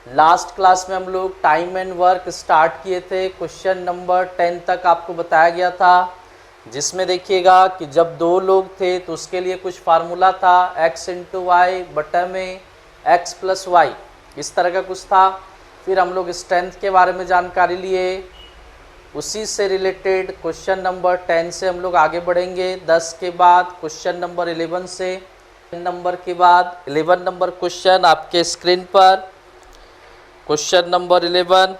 Last class में हम लोग टाइम एंड वर्क स्टार्ट किए थे। क्वेश्चन नंबर 10 तक आपको बताया गया था, जिसमें देखिएगा कि जब दो लोग थे तो उसके लिए कुछ फार्मूला था, x इंटू वाई बटा में x प्लस वाई, इस तरह का कुछ था। फिर हम लोग स्ट्रेंथ के बारे में जानकारी लिए। उसी से रिलेटेड क्वेश्चन नंबर 10 से हम लोग आगे बढ़ेंगे। 10 के बाद क्वेश्चन नंबर 11 से, नंबर के बाद 11 नंबर क्वेश्चन आपके स्क्रीन पर। क्वेश्चन नंबर 11,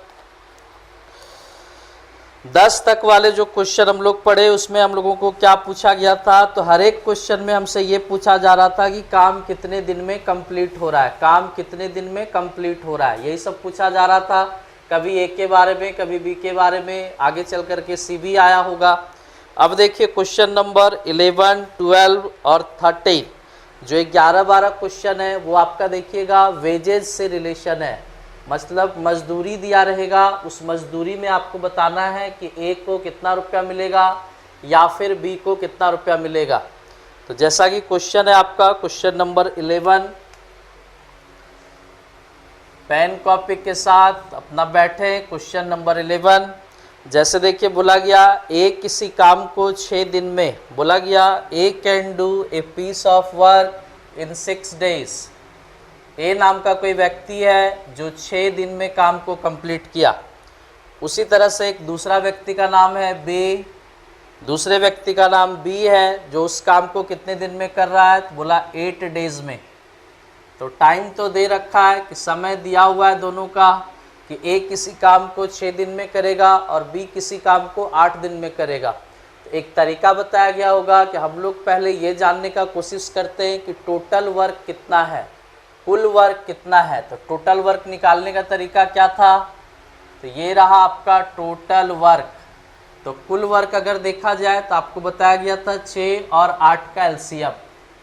10 तक वाले जो क्वेश्चन हम लोग पढ़े उसमें हम लोगों को क्या पूछा गया था, तो हर एक क्वेश्चन में हमसे ये पूछा जा रहा था कि काम कितने दिन में कंप्लीट हो रहा है, काम कितने दिन में कंप्लीट हो रहा है, यही सब पूछा जा रहा था। कभी ए के बारे में, कभी बी के बारे में, आगे चल करके सी भी आया होगा। अब देखिए क्वेश्चन नंबर 11, 12 और 13 जो 11-12 क्वेश्चन है वो आपका देखिएगा वेजेज से रिलेशन है, मतलब मजदूरी दिया रहेगा, उस मजदूरी में आपको बताना है कि ए को कितना रुपया मिलेगा या फिर बी को कितना रुपया मिलेगा। तो जैसा कि क्वेश्चन है आपका क्वेश्चन नंबर 11, पेन कॉपी के साथ अपना बैठे। क्वेश्चन नंबर 11 जैसे देखिए बोला गया ए किसी काम को 6 दिन में, बोला गया A can do a piece of work in 6 days. A नाम का कोई व्यक्ति है जो 6 दिन में काम को कंप्लीट किया। उसी तरह से एक दूसरा व्यक्ति का नाम है बी, दूसरे व्यक्ति का नाम बी है जो उस काम को कितने दिन में कर रहा है, तो बोला 8 डेज में। तो टाइम तो दे रखा है कि समय दिया हुआ है दोनों का कि ए किसी काम को 6 दिन में करेगा और बी किसी काम को 8 दिन में करेगा। तो एक तरीका बताया गया होगा कि हम लोग पहले ये जानने का कोशिश करते हैं कि टोटल वर्क कितना है, कुल वर्क कितना है। तो टोटल वर्क निकालने का तरीका क्या था, तो ये रहा आपका टोटल वर्क। तो कुल वर्क अगर देखा जाए तो आपको बताया गया था 6 और 8 का एलसीएम,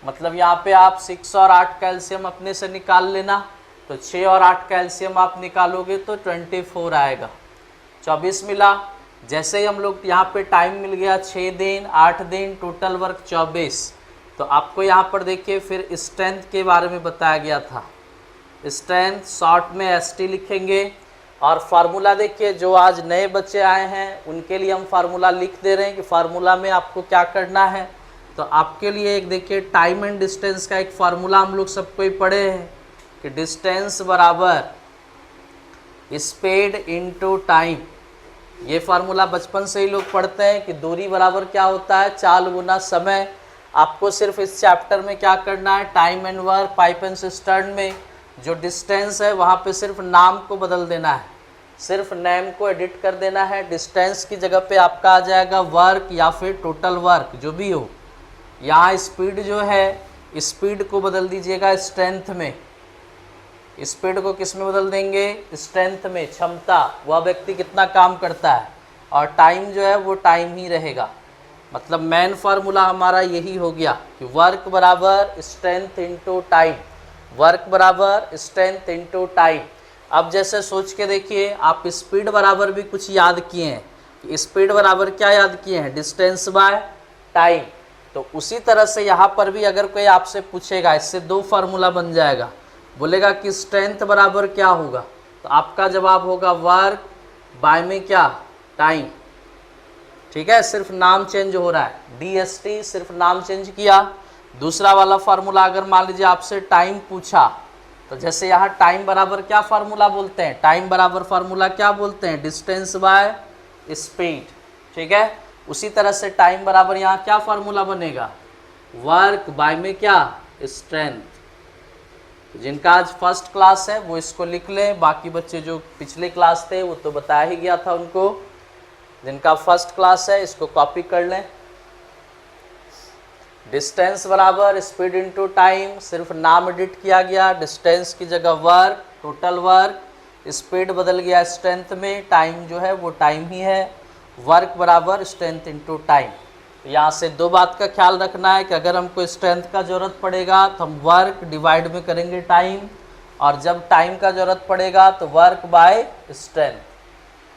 मतलब यहाँ पे आप 6 और 8 का एलसीएम अपने से निकाल लेना। तो 6 और 8 का एलसीएम आप निकालोगे तो 24 आएगा, 24 मिला। जैसे ही हम लोग यहाँ पे टाइम मिल गया 6 दिन 8 दिन, टोटल वर्क 24। तो आपको यहाँ पर देखिए फिर स्ट्रेंथ के बारे में बताया गया था। स्ट्रेंथ शॉर्ट में एसटी लिखेंगे। और फार्मूला देखिए जो आज नए बच्चे आए हैं उनके लिए हम फार्मूला लिख दे रहे हैं कि फार्मूला में आपको क्या करना है। तो आपके लिए एक देखिए टाइम एंड डिस्टेंस का एक फार्मूला हम लोग सबको ही पढ़े हैं कि डिस्टेंस बराबर स्पीड इनटू टाइम। ये फार्मूला बचपन से ही लोग पढ़ते हैं कि दूरी बराबर क्या होता है, चाल गुना समय। आपको सिर्फ इस चैप्टर में क्या करना है, time and work pipe and cistern में जो डिस्टेंस है वहाँ पे सिर्फ नाम को बदल देना है, सिर्फ नेम को एडिट कर देना है। डिस्टेंस की जगह पे आपका आ जाएगा वर्क या फिर टोटल वर्क जो भी हो। यहाँ स्पीड जो है स्पीड को बदल दीजिएगा स्ट्रेंथ में, स्पीड को किस में बदल देंगे, स्ट्रेंथ में, क्षमता, वह व्यक्ति कितना काम करता है। और टाइम जो है वो टाइम ही रहेगा। मतलब मेन फार्मूला हमारा यही हो गया कि वर्क बराबर स्ट्रेंथ इनटू टाइम, वर्क बराबर स्ट्रेंथ इनटू टाइम। अब जैसे सोच के देखिए आप स्पीड बराबर भी कुछ याद किए हैं कि स्पीड बराबर क्या याद किए हैं, डिस्टेंस बाय टाइम। तो उसी तरह से यहाँ पर भी अगर कोई आपसे पूछेगा, इससे 2 फार्मूला बन जाएगा। बोलेगा कि स्ट्रेंथ बराबर क्या होगा, तो आपका जवाब होगा वर्क बाय में क्या, टाइम। ठीक है, सिर्फ नाम चेंज हो रहा है, DST सिर्फ नाम चेंज किया। दूसरा वाला फार्मूला अगर मान लीजिए आपसे टाइम पूछा, तो जैसे यहाँ टाइम बराबर क्या फार्मूला बोलते हैं, टाइम बराबर फार्मूला क्या बोलते हैं, डिस्टेंस बाय स्पीड। ठीक है, उसी तरह से टाइम बराबर यहाँ क्या फार्मूला बनेगा, वर्क बाय में क्या, स्ट्रेंथ। जिनका आज फर्स्ट क्लास है वो इसको लिख लें, बाकी बच्चे जो पिछले क्लास थे वो तो बताया ही गया था उनको। जिनका फर्स्ट क्लास है इसको कॉपी कर लें। डिस्टेंस बराबर स्पीड इनटू टाइम, सिर्फ नाम एडिट किया गया, डिस्टेंस की जगह वर्क, टोटल वर्क, स्पीड बदल गया स्ट्रेंथ में, टाइम जो है वो टाइम ही है, वर्क बराबर स्ट्रेंथ इनटू टाइम। तो यहाँ से 2 बात का ख्याल रखना है कि अगर हमको स्ट्रेंथ का ज़रूरत पड़ेगा तो हम वर्क डिवाइड में करेंगे टाइम, और जब टाइम का ज़रूरत पड़ेगा तो वर्क बाय स्ट्रेंथ।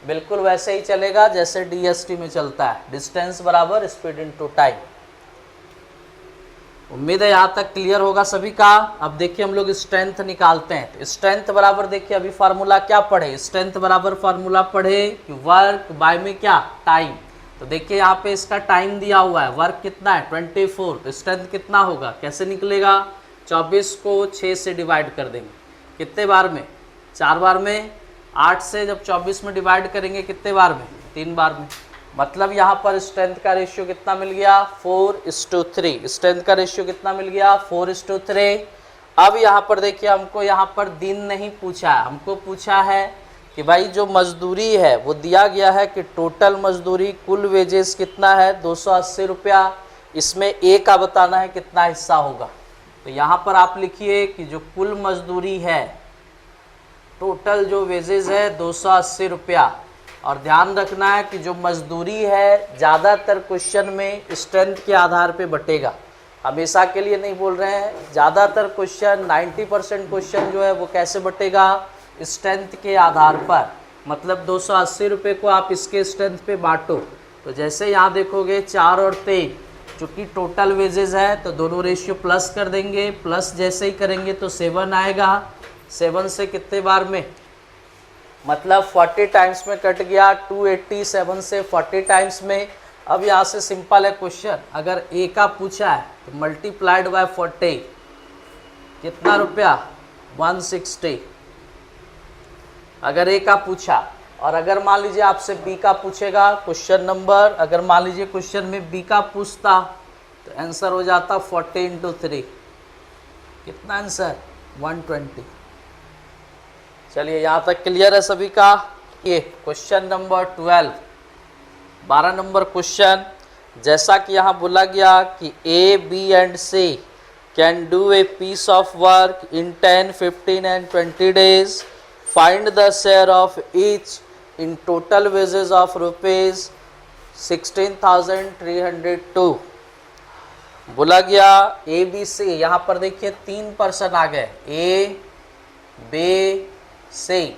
बिल्कुल वैसे ही चलेगा जैसे DST में चलता है, डिस्टेंस बराबर स्पीड इनटू टाइम। उम्मीद है यहाँ तक क्लियर होगा सभी का। अब देखिए हम लोग स्ट्रेंथ निकालते हैं। तो स्ट्रेंथ बराबर देखिए अभी फार्मूला क्या पढ़े, स्ट्रेंथ बराबर फार्मूला पढ़े कि वर्क बाय में क्या, टाइम। तो देखिए यहाँ पे इसका टाइम दिया हुआ है, वर्क कितना है 24, तो स्ट्रेंथ कितना होगा, कैसे निकलेगा, 24 को 6 से डिवाइड कर देंगे, कितने बार में, 4 बार में। 8 से जब 24 में डिवाइड करेंगे कितने बार में, 3 बार में। मतलब यहाँ पर स्ट्रेंथ का रेशियो कितना मिल गया, 4:3। स्ट्रेंथ का रेशियो कितना मिल गया, 4:3। अब यहाँ पर देखिए हमको यहाँ पर दिन नहीं पूछा है, हमको पूछा है कि भाई जो मजदूरी है वो दिया गया है कि टोटल मजदूरी कुल वेजेस कितना है 280 रुपया, इसमें ए का बताना है कितना हिस्सा होगा। तो यहाँ पर आप लिखिए कि जो कुल मजदूरी है, टोटल जो वेजेस है 280 रुपया। और ध्यान रखना है कि जो मजदूरी है ज़्यादातर क्वेश्चन में स्ट्रेंथ के आधार पे बटेगा, हमेशा के लिए नहीं बोल रहे हैं। ज़्यादातर क्वेश्चन 90% क्वेश्चन जो है वो कैसे बटेगा, स्ट्रेंथ के आधार पर। मतलब 280 रुपये को आप इसके स्ट्रेंथ पे बांटो। तो जैसे यहाँ देखोगे 4 और 3 चूँकि टोटल वेजेस है तो दोनों रेशियो प्लस कर देंगे, प्लस जैसे ही करेंगे तो 7 आएगा। 7 से कितने बार में, मतलब 40 टाइम्स में कट गया, 287 से 40 टाइम्स में। अब यहाँ से सिंपल है क्वेश्चन, अगर ए का पूछा है तो मल्टीप्लाइड बाय 40 कितना रुपया, 160 अगर ए का पूछा। और अगर मान लीजिए आपसे बी का पूछेगा क्वेश्चन नंबर, अगर मान लीजिए क्वेश्चन में बी का पूछता तो आंसर हो जाता 40 × 3, कितना आंसर, 120। चलिए यहाँ तक क्लियर है सभी का। ये क्वेश्चन नंबर 12 नंबर क्वेश्चन, जैसा कि यहाँ बोला गया कि A, B and C can do a piece of work in 10, 15 and 20 days. Find the share of each in total wages of rupees 16,302। बोला गया ए, बी, सी, यहाँ पर देखिए 3 पर्सन आ गए, ए, बी, सी।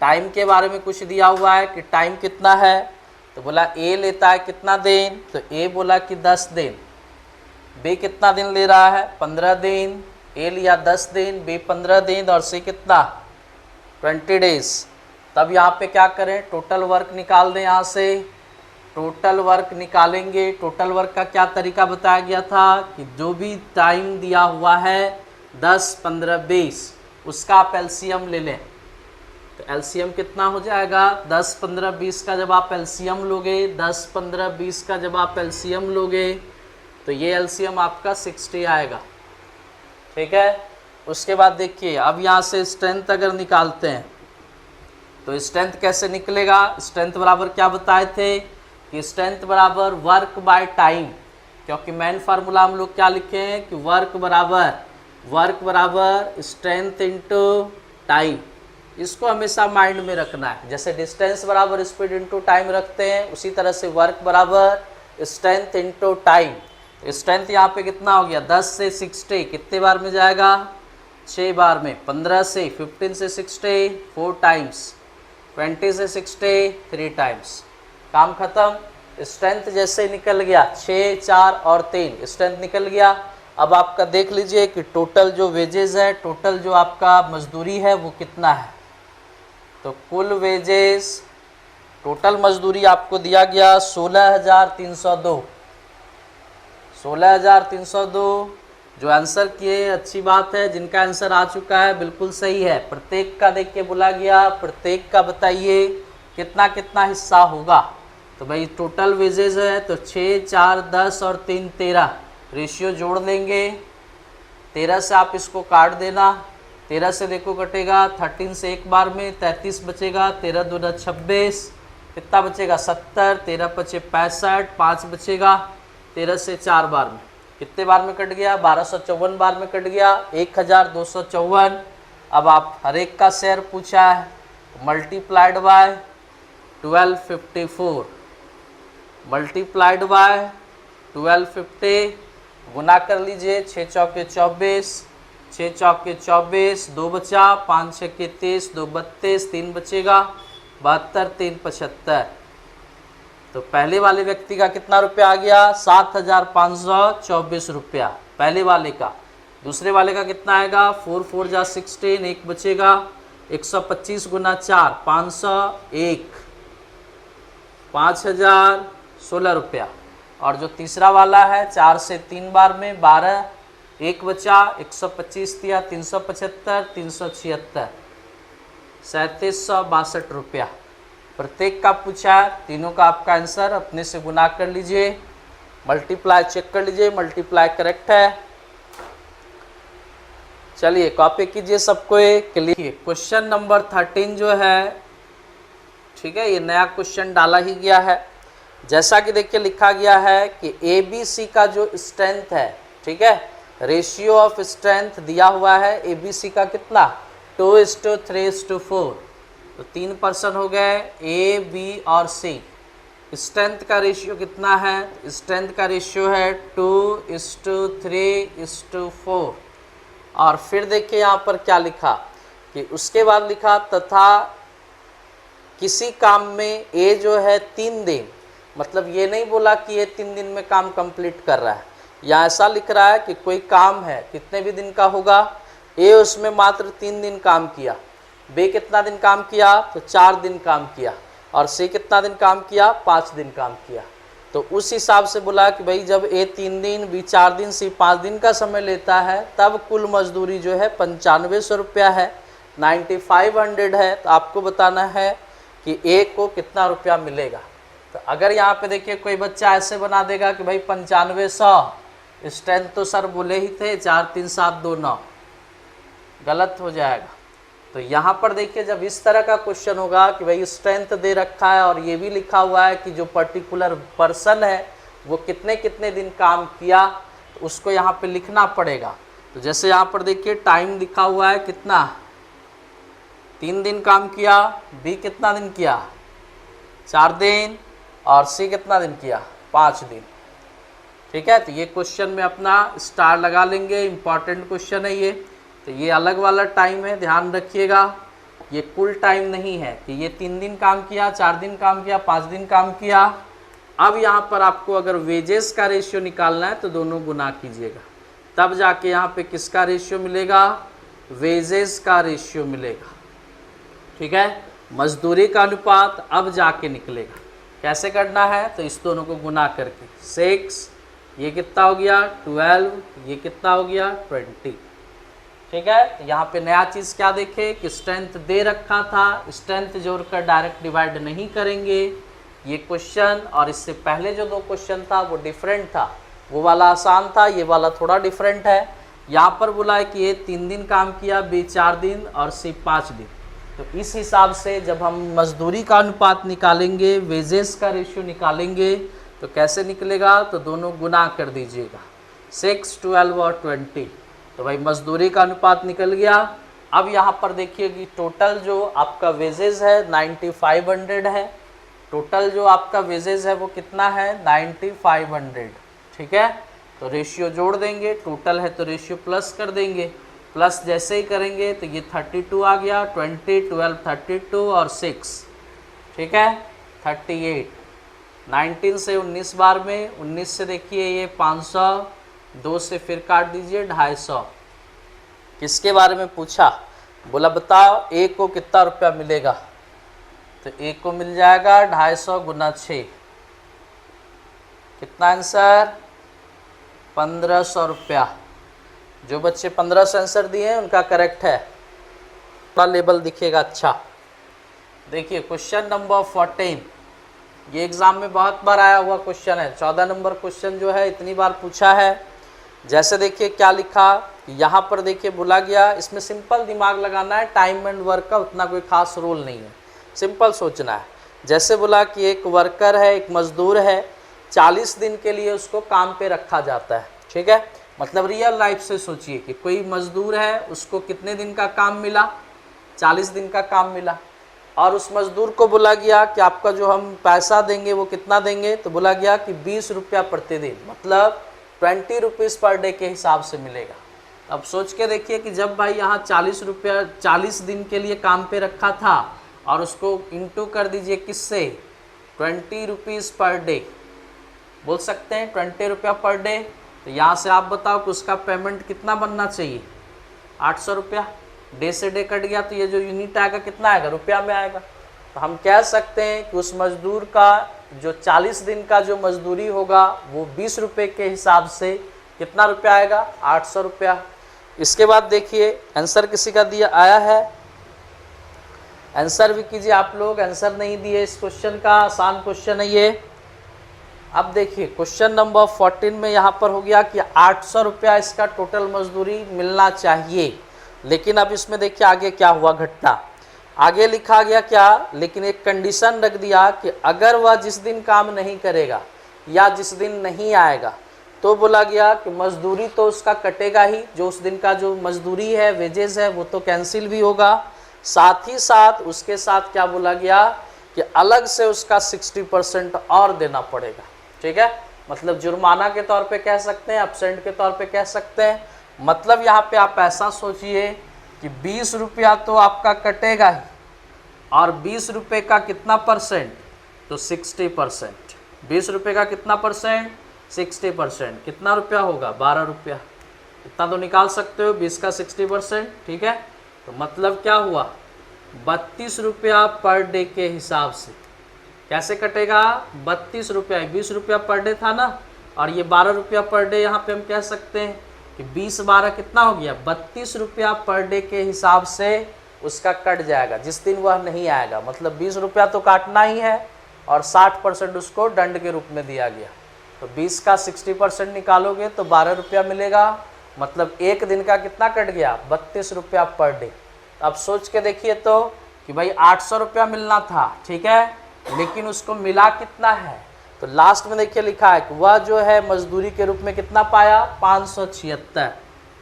टाइम के बारे में कुछ दिया हुआ है कि टाइम कितना है, तो बोला ए लेता है कितना दिन, तो ए बोला कि 10 दिन। बी कितना दिन ले रहा है, 15 दिन। ए लिया 10 दिन, बी 15 दिन और सी कितना, 20 days। तब यहाँ पे क्या करें, टोटल वर्क निकाल दें। यहाँ से टोटल वर्क निकालेंगे। टोटल वर्क का क्या तरीका बताया गया था कि जो भी टाइम दिया हुआ है 10, 15, 20, उसका आप एलसीएम ले लें। तो एलसीएम कितना हो जाएगा, 10, 15, 20 का जब आप एलसीएम लोगे, 10, 15, 20 का जब आप एलसीएम लोगे तो ये एलसीएम आपका 60 आएगा। ठीक है। उसके बाद देखिए अब यहाँ से स्ट्रेंथ अगर निकालते हैं तो स्ट्रेंथ कैसे निकलेगा। स्ट्रेंथ बराबर क्या बताए थे कि स्ट्रेंथ बराबर वर्क बाय टाइम, क्योंकि मेन फार्मूला हम लोग क्या लिखे हैं कि वर्क बराबर स्ट्रेंथ इनटू टाइम। इसको हमेशा माइंड में रखना है। जैसे डिस्टेंस बराबर स्पीड इनटू टाइम रखते हैं, उसी तरह से वर्क बराबर स्ट्रेंथ इनटू टाइम। स्ट्रेंथ यहाँ पे कितना हो गया, 10 से 60 कितने बार में जाएगा, 6 बार में। 15 से 15 से 60 4 टाइम्स, 20 से 60 3 टाइम्स। काम खत्म। स्ट्रेंथ जैसे निकल गया 6, 4 और 3 स्ट्रेंथ निकल गया। अब आपका देख लीजिए कि टोटल जो वेजेस है, टोटल जो आपका मजदूरी है वो कितना है। तो कुल वेजेस, टोटल मजदूरी आपको दिया गया 16,302। 16,302 जो आंसर किए, अच्छी बात है। जिनका आंसर आ चुका है बिल्कुल सही है। प्रत्येक का देख के बोला गया, प्रत्येक का बताइए कितना कितना हिस्सा होगा। तो भाई टोटल वेजेस है तो 6, 4, 10 और 3 13 रेशियो जोड़ लेंगे। 13 से आप इसको काट देना, 13 से देखो कटेगा, 13 से एक बार में 33 बचेगा, 13 दूना 26, कितना बचेगा 70, 13 पचे 65, 5 बचेगा। 13 से 4 बार में कितने बार में कट गया, 1254 बार में कट गया, 1254। अब आप हर एक का शेयर पूछा है, मल्टीप्लाइड बाय 1254, मल्टीप्लाइड बाय 1250, गुना कर लीजिए। 6 चौके 24, 6 चौके 24, 2 बचा, 5 छक्के 30, 2 32, 3 बचेगा 72, 3 75। तो पहले वाले व्यक्ति का कितना रुपया आ गया, 7,524 रुपया। पहले वाले का। दूसरे वाले का कितना आएगा, 4 4 जा 16, एक बचेगा 125 गुना 4 501, 5016 रुपया। और जो तीसरा वाला है 4 से 3 बार में 12, एक बचा 125 दिया 375, 376, 3762 रुपया। प्रत्येक का पूछा है, तीनों का आपका आंसर अपने से गुना कर लीजिए, मल्टीप्लाई चेक कर लीजिए, मल्टीप्लाई करेक्ट है। चलिए कॉपी कीजिए सबको एक। लिखिए क्वेश्चन नंबर 13 जो है, ठीक है, ये नया क्वेश्चन डाला ही गया है। जैसा कि देखिए लिखा गया है कि ABC का जो स्ट्रेंथ है, ठीक है, रेशियो ऑफ स्ट्रेंथ दिया हुआ है ABC का कितना 2:3:4, तो 3 पर्सन हो गए A, B और C। स्ट्रेंथ का रेशियो कितना है, स्ट्रेंथ का रेशियो है 2:3:4। और फिर देखिए यहाँ पर क्या लिखा कि उसके बाद लिखा तथा किसी काम में A जो है 3 दिन, मतलब ये नहीं बोला कि ये 3 दिन में काम कंप्लीट कर रहा है, या ऐसा लिख रहा है कि कोई काम है कितने भी दिन का होगा, A उसमें मात्र 3 दिन काम किया, B कितना दिन काम किया, तो 4 दिन काम किया, और C कितना दिन काम किया, 5 दिन काम किया। तो उस हिसाब से बोला कि भाई जब A 3 दिन, B 4 दिन, C 5 दिन का समय लेता है, तब कुल मजदूरी जो है 9500 रुपया है, 9500 है। तो आपको बताना है कि A को कितना रुपया मिलेगा। तो अगर यहाँ पे देखिए कोई बच्चा ऐसे बना देगा कि भाई 9500, स्ट्रेंथ तो सर बोले ही थे 4 3 7 2 9, गलत हो जाएगा। तो यहाँ पर देखिए जब इस तरह का क्वेश्चन होगा कि भाई स्ट्रेंथ दे रखा है और ये भी लिखा हुआ है कि जो पर्टिकुलर पर्सन है वो कितने कितने दिन काम किया, तो उसको यहाँ पे लिखना पड़ेगा। तो जैसे यहाँ पर देखिए टाइम लिखा हुआ है कितना, 3 दिन काम किया, B कितना दिन किया, 4 दिन, और C कितना दिन किया, 5 दिन। ठीक है, तो ये क्वेश्चन में अपना स्टार लगा लेंगे, इम्पॉर्टेंट क्वेश्चन है ये। तो ये अलग वाला टाइम है, ध्यान रखिएगा, ये कुल टाइम नहीं है कि ये 3 दिन काम किया, 4 दिन काम किया, 5 दिन काम किया। अब यहाँ पर आपको अगर वेजेस का रेशियो निकालना है तो दोनों गुना कीजिएगा, तब जाके यहाँ पे किसका रेशियो मिलेगा, वेजेस का रेशियो मिलेगा। ठीक है, मजदूरी का अनुपात अब जाके निकलेगा। कैसे करना है, तो इस दोनों को गुना करके 6, ये कितना हो गया 12, ये कितना हो गया 20। ठीक है, तो यहाँ पे नया चीज़ क्या देखे कि स्ट्रेंथ दे रखा था, स्ट्रेंथ जोड़कर डायरेक्ट डिवाइड नहीं करेंगे ये क्वेश्चन, और इससे पहले जो 2 क्वेश्चन था वो डिफरेंट था, वो वाला आसान था, ये वाला थोड़ा डिफरेंट है। यहाँ पर बोला है कि ये 3 दिन काम किया, B 4 दिन और C 5 दिन। तो इस हिसाब से जब हम मजदूरी का अनुपात निकालेंगे, वेजेस का रेशियो निकालेंगे, तो कैसे निकलेगा, तो दोनों गुना कर दीजिएगा, 6, 12 और 20। तो भाई मजदूरी का अनुपात निकल गया। अब यहाँ पर देखिए कि टोटल जो आपका वेजेस है 9500 है, टोटल जो आपका वेजेस है वो कितना है 9500। ठीक है, तो रेशियो जोड़ देंगे, टोटल है तो रेशियो प्लस कर देंगे, प्लस जैसे ही करेंगे तो ये 32 आ गया, 20 12 32 और 6, ठीक है 38। 19 से 19 बार में, 19 से देखिए ये 500, 2 से फिर काट दीजिए 250। किसके बारे में पूछा, बोला बताओ A को कितना रुपया मिलेगा, तो A को मिल जाएगा 250 गुना 6, कितना आंसर 1500 रुपया। जो बच्चे 1500 आंसर दिए हैं उनका करेक्ट है, थोड़ा लेवल दिखेगा अच्छा। देखिए क्वेश्चन नंबर 14, ये एग्जाम में बहुत बार आया हुआ क्वेश्चन है, 14 नंबर क्वेश्चन जो है इतनी बार पूछा है। जैसे देखिए क्या लिखा, यहाँ पर देखिए बोला गया, इसमें सिंपल दिमाग लगाना है, टाइम एंड वर्क का उतना कोई खास रोल नहीं है, सिंपल सोचना है। जैसे बोला कि एक वर्कर है, एक मजदूर है, 40 दिन के लिए उसको काम पे रखा जाता है। ठीक है, मतलब रियल लाइफ से सोचिए कि कोई मजदूर है, उसको कितने दिन का काम मिला, 40 दिन का काम मिला, और उस मजदूर को बोला गया कि आपका जो हम पैसा देंगे वो कितना देंगे, तो बोला गया कि 20 रुपया प्रतिदिन, मतलब 20 रुपीज़ पर डे के हिसाब से मिलेगा। अब सोच के देखिए कि जब भाई यहाँ 40 रुपया 40 दिन के लिए काम पे रखा था, और उसको इंटू कर दीजिए किससे, 20 रुपीज़ पर डे, बोल सकते हैं 20 रुपया पर डे, तो यहाँ से आप बताओ कि उसका पेमेंट कितना बनना चाहिए, 800 रुपया। डे से डे कट गया तो ये जो यूनिट आएगा कितना आएगा, रुपया में आएगा। तो हम कह सकते हैं कि उस मजदूर का जो 40 दिन का जो मजदूरी होगा वो 20 रुपये के हिसाब से कितना रुपया आएगा, 800 रुपया। इसके बाद देखिए आंसर किसी का दिया आया है, आंसर भी कीजिए आप लोग। आंसर नहीं दिए इस क्वेश्चन का, आसान क्वेश्चन है ये। अब देखिए क्वेश्चन नंबर 14 में यहाँ पर हो गया कि 800 रुपया इसका टोटल मजदूरी मिलना चाहिए। लेकिन अब इसमें देखिए आगे क्या हुआ घटना, आगे लिखा गया क्या, लेकिन एक कंडीशन रख दिया कि अगर वह जिस दिन काम नहीं करेगा या जिस दिन नहीं आएगा तो बोला गया कि मजदूरी तो उसका कटेगा ही, जो उस दिन का जो मजदूरी है वेजेस है वो तो कैंसिल भी होगा, साथ ही साथ उसके साथ क्या बोला गया कि अलग से उसका 60% और देना पड़ेगा। ठीक है, मतलब जुर्माना के तौर पे कह सकते हैं, एब्सेंट के तौर पे कह सकते हैं। मतलब यहाँ पे आप ऐसा सोचिए कि 20 रुपया तो आपका कटेगा ही, और 20 रुपये का कितना परसेंट, तो 60%। 20 रुपये का कितना परसेंट, 60%। कितना रुपया होगा, 12 रुपया। इतना तो निकाल सकते हो, 20 का 60%। ठीक है, तो मतलब क्या हुआ, 32 रुपया पर डे के हिसाब से कैसे कटेगा, 32 रुपया। 20 रुपया पर डे था ना, और ये 12 रुपया पर डे। यहाँ पे हम कह सकते हैं कि 20 12 कितना हो गया, 32 रुपया पर डे के हिसाब से उसका कट जाएगा जिस दिन वह नहीं आएगा। मतलब 20 रुपया तो काटना ही है, और 60% उसको दंड के रूप में दिया गया। तो 20 का 60% निकालोगे तो 12 रुपया मिलेगा। मतलब एक दिन का कितना कट गया, 32 रुपया पर डे। अब सोच के देखिए तो कि भाई 800 रुपया मिलना था, ठीक है, लेकिन उसको मिला कितना है, तो लास्ट में देखिए लिखा है कि वह जो है मजदूरी के रूप में कितना पाया, 576।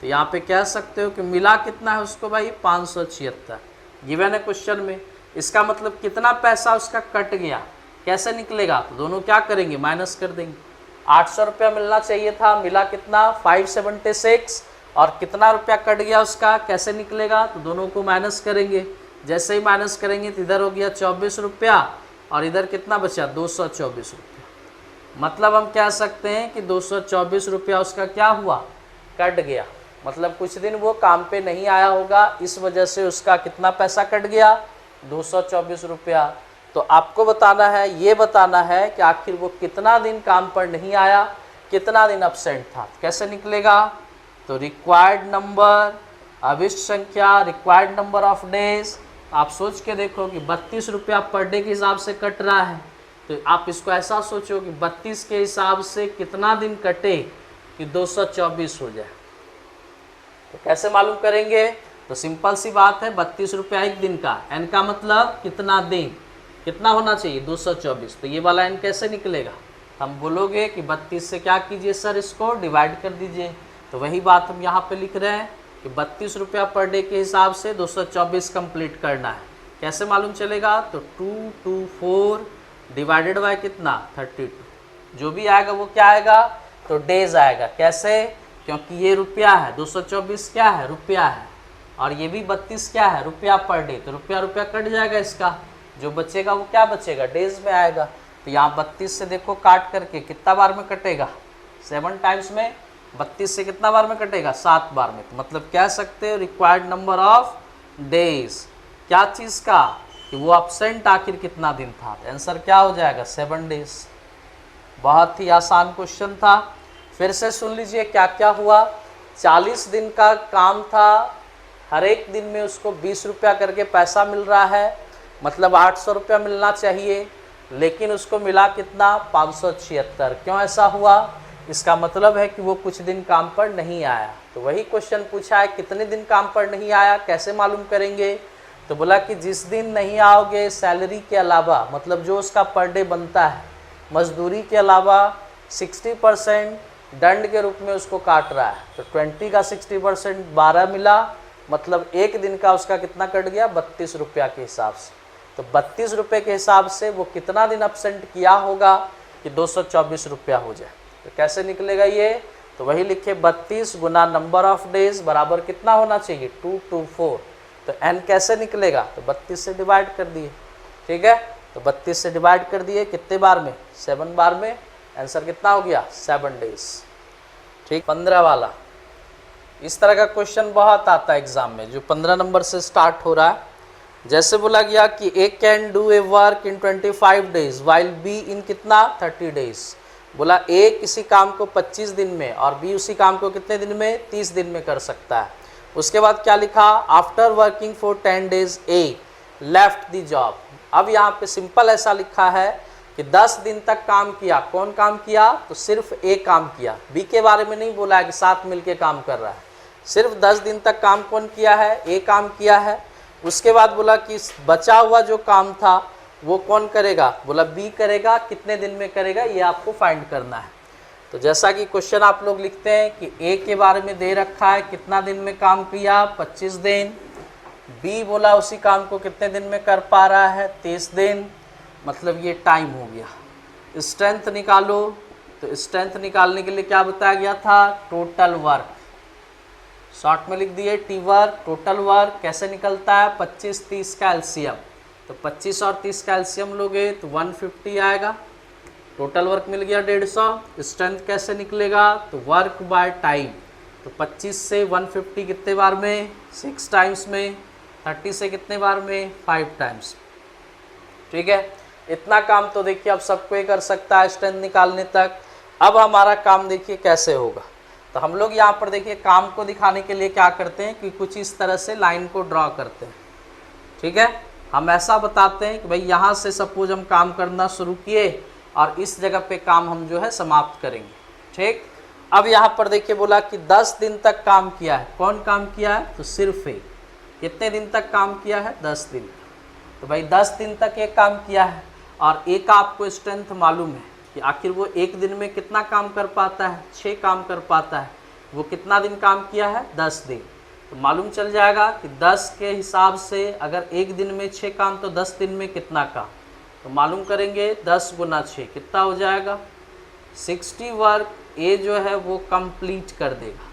तो यहाँ पे कह सकते हो कि मिला कितना है उसको भाई, 576 गिवन है क्वेश्चन में। इसका मतलब कितना पैसा उसका कट गया, कैसे निकलेगा, तो दोनों क्या करेंगे, माइनस कर देंगे। 800 रुपया मिलना चाहिए था, मिला कितना, 576, और कितना रुपया कट गया उसका, कैसे निकलेगा, तो दोनों को माइनस करेंगे। जैसे ही माइनस करेंगे तो इधर हो गया 24 रुपया, और इधर कितना बचा, 224 रुपया। मतलब हम कह सकते हैं कि 224 रुपया उसका क्या हुआ, कट गया। मतलब कुछ दिन वो काम पे नहीं आया होगा, इस वजह से उसका कितना पैसा कट गया, 224 रुपया। तो आपको बताना है, ये बताना है कि आखिर वो कितना दिन काम पर नहीं आया, कितना दिन अब्सेंट था। कैसे निकलेगा, तो रिक्वायर्ड नंबर, अभिष्ट संख्या, रिक्वायर्ड नंबर ऑफ डेज। आप सोच के देखो कि 32 रुपया पर डे के हिसाब से कट रहा है, तो आप इसको ऐसा सोचो कि 32 के हिसाब से कितना दिन कटे कि 224 हो जाए। तो कैसे मालूम करेंगे, तो सिंपल सी बात है, 32 रुपया एक दिन का, एन का मतलब कितना दिन, कितना होना चाहिए, 224। तो ये वाला एन कैसे निकलेगा, हम बोलोगे कि 32 से क्या कीजिए सर, इसको डिवाइड कर दीजिए। तो वही बात हम यहाँ पे लिख रहे हैं कि 32 रुपया पर डे के हिसाब से 224 कंप्लीट करना है। कैसे मालूम चलेगा, तो 224 डिवाइडेड बाय कितना, 32। जो भी आएगा वो क्या आएगा, तो डेज आएगा। कैसे, क्योंकि ये रुपया है, 224 क्या है, रुपया है, और ये भी 32 क्या है, रुपया पर डे। तो रुपया रुपया कट जाएगा, इसका जो बचेगा वो क्या बचेगा, डेज में आएगा। तो यहाँ 32 से देखो काट करके कितना बार में कटेगा, 7 टाइम्स में। 32 से कितना बार में कटेगा, 7 बार में। तो मतलब कह सकते हो रिक्वायर्ड नंबर ऑफ डेज, क्या चीज़ का, कि वो अब्सेंट आखिर कितना दिन था। आंसर क्या हो जाएगा, 7 डेज। बहुत ही आसान क्वेश्चन था। फिर से सुन लीजिए क्या क्या हुआ। 40 दिन का काम था, हर एक दिन में उसको 20 रुपया करके पैसा मिल रहा है, मतलब 800 रुपया मिलना चाहिए, लेकिन उसको मिला कितना, 576। क्यों ऐसा हुआ, इसका मतलब है कि वो कुछ दिन काम पर नहीं आया। तो वही क्वेश्चन पूछा है, कितने दिन काम पर नहीं आया, कैसे मालूम करेंगे, तो बोला कि जिस दिन नहीं आओगे सैलरी के अलावा, मतलब जो उसका पर डे बनता है मजदूरी के अलावा 60% दंड के रूप में उसको काट रहा है। तो 20 का 60% 12 मिला, मतलब एक दिन का उसका कितना कट गया, 32 रुपया के हिसाब से। तो 32 रुपये के हिसाब से वो कितना दिन अब्सेंट किया होगा कि 224 रुपया हो जाए। तो कैसे निकलेगा ये, तो वही लिखे 32 गुना नंबर ऑफ डेज बराबर कितना होना चाहिए, 224। तो n कैसे निकलेगा, तो 32 से डिवाइड कर दिए। ठीक है, तो 32 से डिवाइड कर दिए, कितने बार में, 7 बार में। आंसर कितना हो गया, 7 डेज। ठीक, 15 वाला इस तरह का क्वेश्चन बहुत आता है एग्जाम में, जो 15 नंबर से स्टार्ट हो रहा है। जैसे बोला गया कि A can do a work in 25 days while B in कितना 30 डेज। बोला ए किसी काम को 25 दिन में और बी उसी काम को कितने दिन में 30 दिन में कर सकता है। उसके बाद क्या लिखा, after working for 10 days A left the job. अब यहाँ पे सिंपल ऐसा लिखा है कि 10 दिन तक काम किया। कौन काम किया, तो सिर्फ ए काम किया, बी के बारे में नहीं बोला है कि साथ मिलके काम कर रहा है। सिर्फ 10 दिन तक काम कौन किया है, ए काम किया है। उसके बाद बोला कि बचा हुआ जो काम था वो कौन करेगा, बोला बी करेगा। कितने दिन में करेगा ये आपको फाइंड करना है। तो जैसा कि क्वेश्चन आप लोग लिखते हैं कि ए के बारे में दे रखा है कितना दिन में काम किया 25 दिन, बी बोला उसी काम को कितने दिन में कर पा रहा है 30 दिन, मतलब ये टाइम हो गया। स्ट्रेंथ निकालो, तो स्ट्रेंथ निकालने के लिए क्या बताया गया था, टोटल वर्क, शॉर्ट में लिख दिए टी वर्क। टोटल वर्क कैसे निकलता है, 25-30 का एलसीएम, तो 25 और 30 का एलसीएम लोगे तो 150 आएगा। टोटल वर्क मिल गया 150। स्ट्रेंथ कैसे निकलेगा, तो वर्क बाय टाइम, तो 25 से 150 कितने बार में 6 टाइम्स में, 30 से कितने बार में 5 टाइम्स। ठीक है, इतना काम तो देखिए अब सबको ही कर सकता है स्ट्रेंथ निकालने तक। अब हमारा काम देखिए कैसे होगा। तो हम लोग यहाँ पर देखिए काम को दिखाने के लिए क्या करते हैं कि कुछ इस तरह से लाइन को ड्रॉ करते हैं। ठीक है, हम ऐसा बताते हैं कि भाई यहाँ से सपोज हम काम करना शुरू किए और इस जगह पे काम हम जो है समाप्त करेंगे। ठीक, अब यहाँ पर देखिए बोला कि 10 दिन तक काम किया है। कौन काम किया है, तो सिर्फ एक। कितने दिन तक काम किया है, 10 दिन। तो भाई 10 दिन तक एक काम किया है और एक आपको स्ट्रेंथ मालूम है कि आखिर वो एक दिन में कितना काम कर पाता है, 6 काम कर पाता है। वो कितना दिन काम किया है, 10 दिन। तो मालूम चल जाएगा कि 10 के हिसाब से अगर एक दिन में 6 काम तो 10 दिन में कितना काम, तो मालूम करेंगे 10 गुना 6 कितना हो जाएगा 60 वर्क ए जो है वो कंप्लीट कर देगा।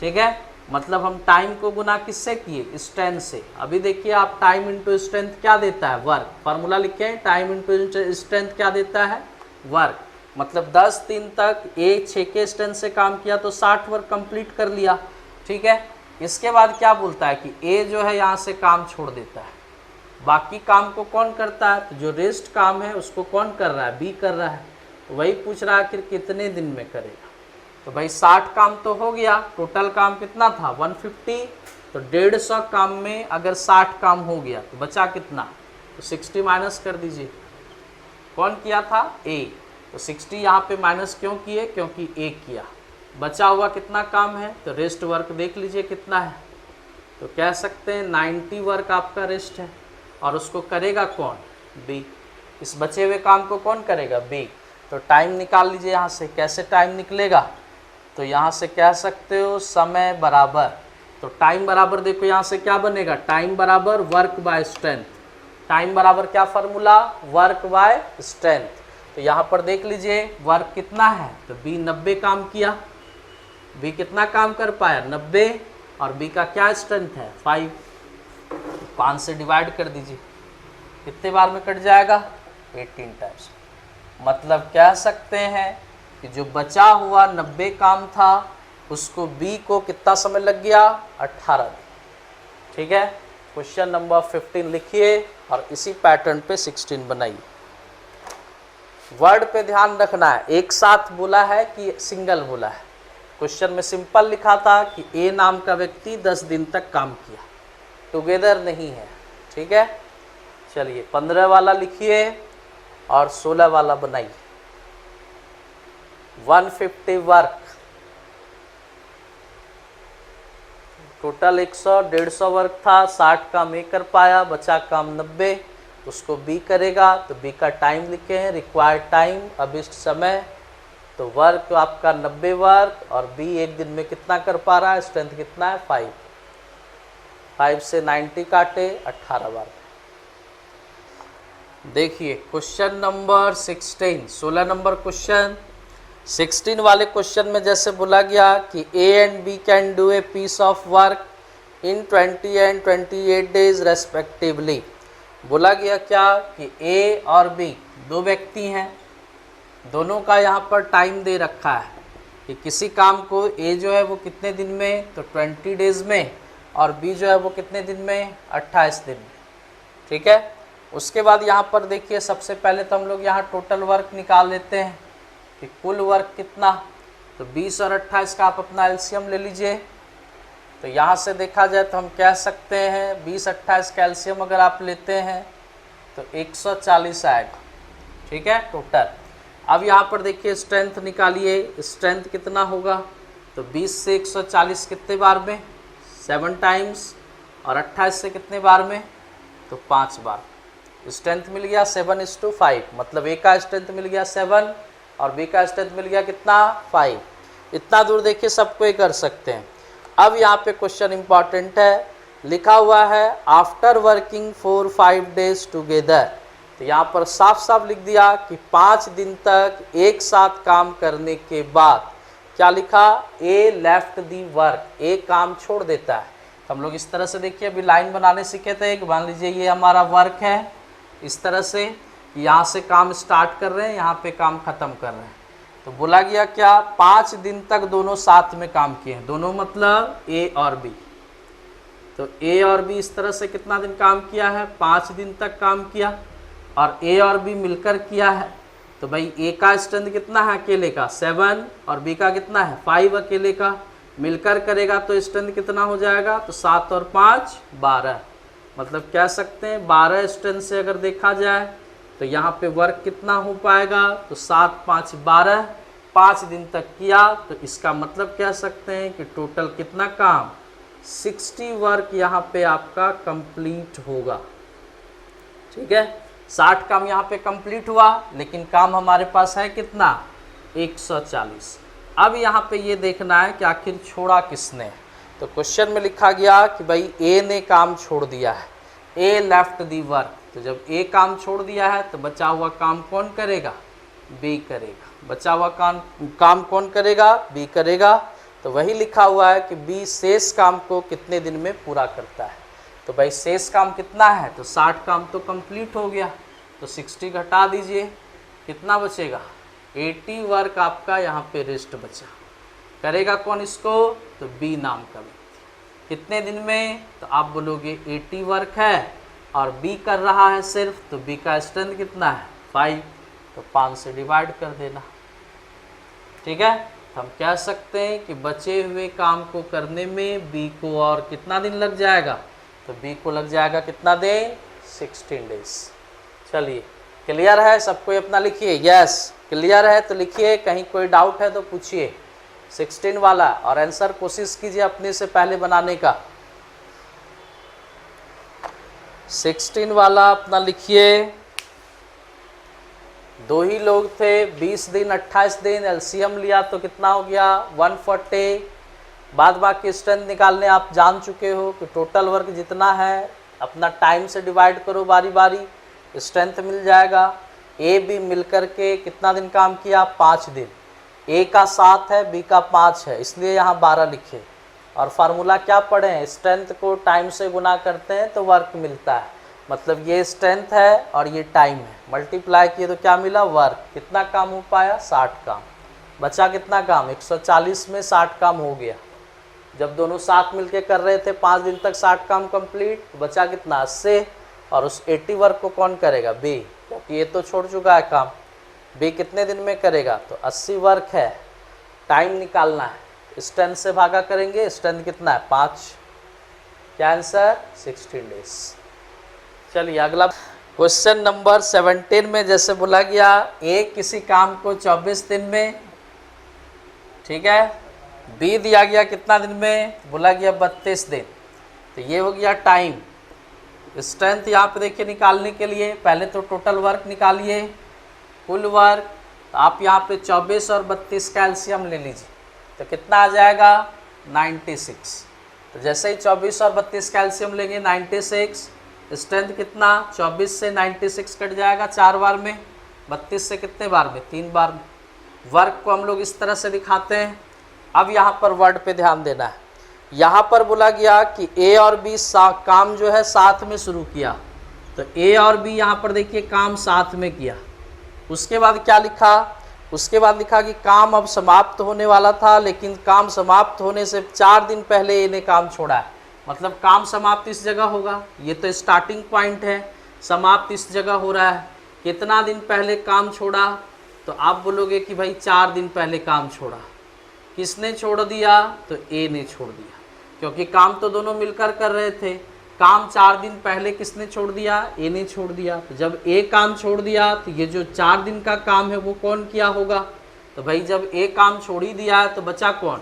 ठीक है, मतलब हम टाइम को गुना किससे किए, स्ट्रेंथ से। अभी देखिए आप टाइम इंटू स्ट्रेंथ क्या देता है, वर्क। फार्मूला लिखे हैं, टाइम इंटू स्ट्रेंथ क्या देता है, वर्क। मतलब 10 दिन तक ए 6 के स्ट्रेंथ से काम किया तो 60 वर्क कंप्लीट कर लिया। ठीक है, इसके बाद क्या बोलता है कि ए जो है यहाँ से काम छोड़ देता है, बाकी काम को कौन करता है, तो जो रेस्ट काम है उसको कौन कर रहा है, बी कर रहा है। तो वही पूछ रहा है आखिर कितने दिन में करेगा। तो भाई 60 काम तो हो गया, टोटल काम कितना था 150, तो 150 काम में अगर 60 काम हो गया तो बचा कितना, तो 60 माइनस कर दीजिए। कौन किया था, ए। तो 60 यहाँ पे माइनस क्यों किए, क्योंकि ए किया। बचा हुआ कितना काम है, तो रेस्ट वर्क देख लीजिए कितना है, तो कह सकते हैं 90 वर्क आपका रेस्ट है और उसको करेगा कौन, बी। इस बचे हुए काम को कौन करेगा, बी। तो टाइम निकाल लीजिए यहाँ से। कैसे टाइम निकलेगा, तो यहाँ से कह सकते हो समय बराबर, तो टाइम बराबर देखो यहाँ से क्या बनेगा, टाइम बराबर वर्क बाय स्ट्रेंथ। टाइम बराबर क्या फार्मूला, वर्क बाय स्ट्रेंथ। तो यहाँ पर देख लीजिए वर्क कितना है, तो बी 90 काम किया। बी कितना काम कर पाया, 90, और बी का क्या स्ट्रेंथ है 5। 5 से डिवाइड कर दीजिए, कितने बार में कट जाएगा, 18 टाइम्स। मतलब कह सकते हैं कि जो बचा हुआ 90 काम था उसको बी को कितना समय लग गया, 18 दिन। ठीक है, क्वेश्चन नंबर 15 लिखिए और इसी पैटर्न पे 16 बनाइए। वर्ड पे ध्यान रखना है, एक साथ बोला है कि सिंगल बोला है। क्वेश्चन में सिंपल लिखा था कि ए नाम का व्यक्ति 10 दिन तक काम किया, टुगेदर नहीं है। ठीक है, चलिए 15 वाला लिखिए और 16 वाला बनाइए। 150 वर्क, टोटल 100, 150 वर्क था, 60 काम ए कर पाया, बचा काम 90, उसको बी करेगा। तो बी का टाइम लिखे हैं, रिक्वायर्ड टाइम, अभिष्ट समय। तो वर्क आपका 90 वर्क और बी एक दिन में कितना कर पा रहा है, स्ट्रेंथ कितना है 5। 5 से 90 काटे, 18 बार। देखिए क्वेश्चन नंबर 16, 16 नंबर क्वेश्चन। 16 वाले क्वेश्चन में जैसे बोला गया कि A and B can do a piece of work in 20 and 28 days respectively. बोला गया क्या कि ए और बी दो व्यक्ति हैं, दोनों का यहाँ पर टाइम दे रखा है कि किसी काम को ए जो है वो कितने दिन में, तो 20 डेज में, और बी जो है वो कितने दिन में, 28 दिन में। ठीक है, उसके बाद यहाँ पर देखिए सबसे पहले तो हम लोग यहाँ टोटल वर्क निकाल लेते हैं कि कुल वर्क कितना, तो 20 और 28 का आप अपना एलसीएम ले लीजिए। तो यहाँ से देखा जाए तो हम कह सकते हैं 20-28 का एलसीएम अगर आप लेते हैं तो 140 आएगा। ठीक है टोटल। अब यहाँ पर देखिए स्ट्रेंथ निकालिए, स्ट्रेंथ कितना होगा, तो 20 से 140 कितने बार में, 7 टाइम्स, और 28 से कितने बार में, तो 5 बार। स्ट्रेंथ मिल गया 7:5, मतलब ए का स्ट्रेंथ मिल गया 7 और बी का स्ट्रेंथ मिल गया कितना, 5। इतना दूर देखिए सबको ही कर सकते हैं। अब यहाँ पे क्वेश्चन इंपॉर्टेंट है, लिखा हुआ है after working for 5 days together. तो यहाँ पर साफ साफ लिख दिया कि 5 दिन तक एक साथ काम करने के बाद क्या लिखा, ए लेफ्ट दी वर्क, ए काम छोड़ देता है। तो हम लोग इस तरह से देखिए अभी लाइन बनाने सीखे थे कि मान लीजिए ये हमारा वर्क है, इस तरह से यहाँ से काम स्टार्ट कर रहे हैं, यहाँ पे काम ख़त्म कर रहे हैं। तो बोला गया क्या, 5 दिन तक दोनों साथ में काम किए हैं, दोनों मतलब ए और बी। तो ए और बी इस तरह से कितना दिन काम किया है, 5 दिन तक काम किया, और ए और बी मिलकर किया है। तो भाई ए का स्ट्रेंथ कितना है अकेले का, 7, और बी का कितना है, 5 अकेले का, मिलकर करेगा तो स्ट्रेंथ कितना हो जाएगा, तो 7 और 5 12, मतलब कह सकते हैं 12 स्ट्रेंथ से अगर देखा जाए तो यहाँ पे वर्क कितना हो पाएगा, तो 7 5 12, 5 दिन तक किया। तो इसका मतलब कह सकते हैं कि टोटल कितना काम, 60 वर्क यहाँ पे आपका कंप्लीट होगा। ठीक है, 60 काम यहाँ पे कंप्लीट हुआ, लेकिन काम हमारे पास है कितना, 140। अब यहाँ पे ये देखना है कि आखिर छोड़ा किसने। तो क्वेश्चन में लिखा गया कि भाई ए ने काम छोड़ दिया है, ए लेफ्ट दी वर्क। तो जब ए काम छोड़ दिया है तो बचा हुआ काम कौन करेगा, बी करेगा। बचा हुआ काम कौन करेगा, बी करेगा। तो वही लिखा हुआ है कि बी शेष काम को कितने दिन में पूरा करता है। तो भाई शेष काम कितना है, तो 60 काम तो कंप्लीट हो गया, तो 60 घटा दीजिए, कितना बचेगा, 80 वर्क आपका यहाँ पे रेस्ट बचा। करेगा कौन इसको, तो बी नाम का व्यक्ति। कितने दिन में, तो आप बोलोगे 80 वर्क है और बी कर रहा है सिर्फ, तो बी का स्ट्रेंथ कितना है, 5, तो 5 से डिवाइड कर देना। ठीक है, तो हम कह सकते हैं कि बचे हुए काम को करने में बी को और कितना दिन लग जाएगा, तो बी को लग जाएगा कितना दिन, 16 डेज। चलिए क्लियर है सबको, अपना लिखिए, यस क्लियर है तो लिखिए, कहीं कोई डाउट है तो पूछिए। 16 वाला, और आंसर कोशिश कीजिए अपने से पहले बनाने का। 16 वाला अपना लिखिए। 2 ही लोग थे, 20 दिन 28 दिन, एलसीएम लिया तो कितना हो गया, 140। बाद बाकी स्ट्रेंथ निकालने आप जान चुके हो कि टोटल वर्क जितना है अपना टाइम से डिवाइड करो बारी बारी, स्ट्रेंथ मिल जाएगा। ए बी मिलकर के कितना दिन काम किया, 5 दिन। ए का 7 है, बी का 5 है, इसलिए यहाँ 12 लिखे। और फार्मूला क्या पढ़े हैं, स्ट्रेंथ को टाइम से गुना करते हैं तो वर्क मिलता है। मतलब ये स्ट्रेंथ है और ये टाइम है, मल्टीप्लाई किए तो क्या मिला, वर्क। कितना काम हो पाया, 60 काम। बचा कितना काम, 140 में 60 काम हो गया। जब दोनों साथ मिलके कर रहे थे 5 दिन तक 60 काम कंप्लीट, बचा कितना, 80। और उस 80 वर्क को कौन करेगा, बी, क्योंकि ये तो छोड़ चुका है काम। बी कितने दिन में करेगा, तो 80 वर्क है। टाइम निकालना है, स्ट्रेंथ से भागा करेंगे, स्ट्रेंथ कितना है, 5। क्या आंसर, 16 डेज। चलिए अगला क्वेश्चन नंबर 17 में जैसे बोला गया, ए किसी काम को 24 दिन में, ठीक है, बी दिया गया कितना दिन में, बोला गया 32 दिन। तो ये हो गया टाइम। स्ट्रेंथ यहाँ पे देखिए निकालने के लिए पहले तो टोटल वर्क निकालिए, कुल वर्क। तो आप यहाँ पे 24 और 32 का एलसीएम ले लीजिए, तो कितना आ जाएगा, 96। तो जैसे ही 24 और 32 का एलसीएम लेंगे 96, स्ट्रेंथ कितना, 24 से 96 कट जाएगा 4 बार में, 32 से कितने बार में, 3 बार में। वर्क को हम लोग इस तरह से दिखाते हैं। अब यहाँ पर वर्ड पे ध्यान देना है। यहाँ पर बोला गया कि ए और बी काम जो है साथ में शुरू किया, तो ए और बी यहाँ पर देखिए काम साथ में किया। उसके बाद क्या लिखा उसके बाद लिखा कि काम अब समाप्त होने वाला था, लेकिन काम समाप्त होने से 4 दिन पहले ए ने काम छोड़ा है। मतलब काम समाप्त इस जगह होगा, ये तो स्टार्टिंग पॉइंट है, समाप्त इस जगह हो रहा है। कितना दिन पहले काम छोड़ा, तो आप बोलोगे कि भाई 4 दिन पहले काम छोड़ा। किसने छोड़ दिया, तो ए ने छोड़ दिया, क्योंकि काम तो दोनों मिलकर कर रहे थे। काम 4 दिन पहले किसने छोड़ दिया, ए ने छोड़ दिया। तो जब ए काम छोड़ दिया तो ये जो 4 दिन का काम है वो कौन किया होगा, तो भाई जब ए काम छोड़ ही दिया है तो बचा कौन,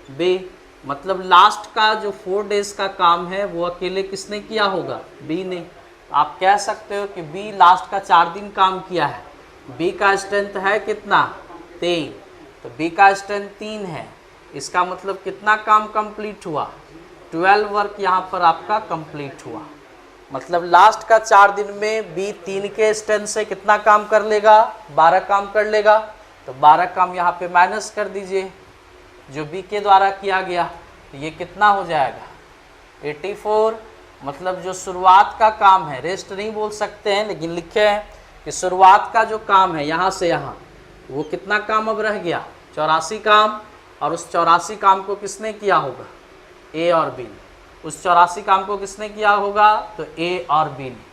बी। मतलब लास्ट का जो 4 डेज का काम है वो अकेले किसने किया होगा, बी ने। आप कह सकते हो कि बी लास्ट का 4 दिन काम किया है। बी का स्ट्रेंथ है कितना, 3, तो बी का स्ट्रेंथ 3 है। इसका मतलब कितना काम कंप्लीट हुआ, 12 वर्क यहाँ पर आपका कंप्लीट हुआ। मतलब लास्ट का 4 दिन में बी 3 के स्ट्रेंथ से कितना काम कर लेगा, 12 काम कर लेगा। तो 12 काम यहाँ पे माइनस कर दीजिए जो बी के द्वारा किया गया, तो ये कितना हो जाएगा, 84। मतलब जो शुरुआत का काम है, रेस्ट नहीं बोल सकते हैं, लेकिन लिखे हैं कि शुरुआत का जो काम है यहाँ से यहाँ, वो कितना काम अब रह गया, 84 काम। और उस 84 काम को किसने किया होगा, ए और बी ने। उस 84 काम को किसने किया होगा, तो ए और बी ने।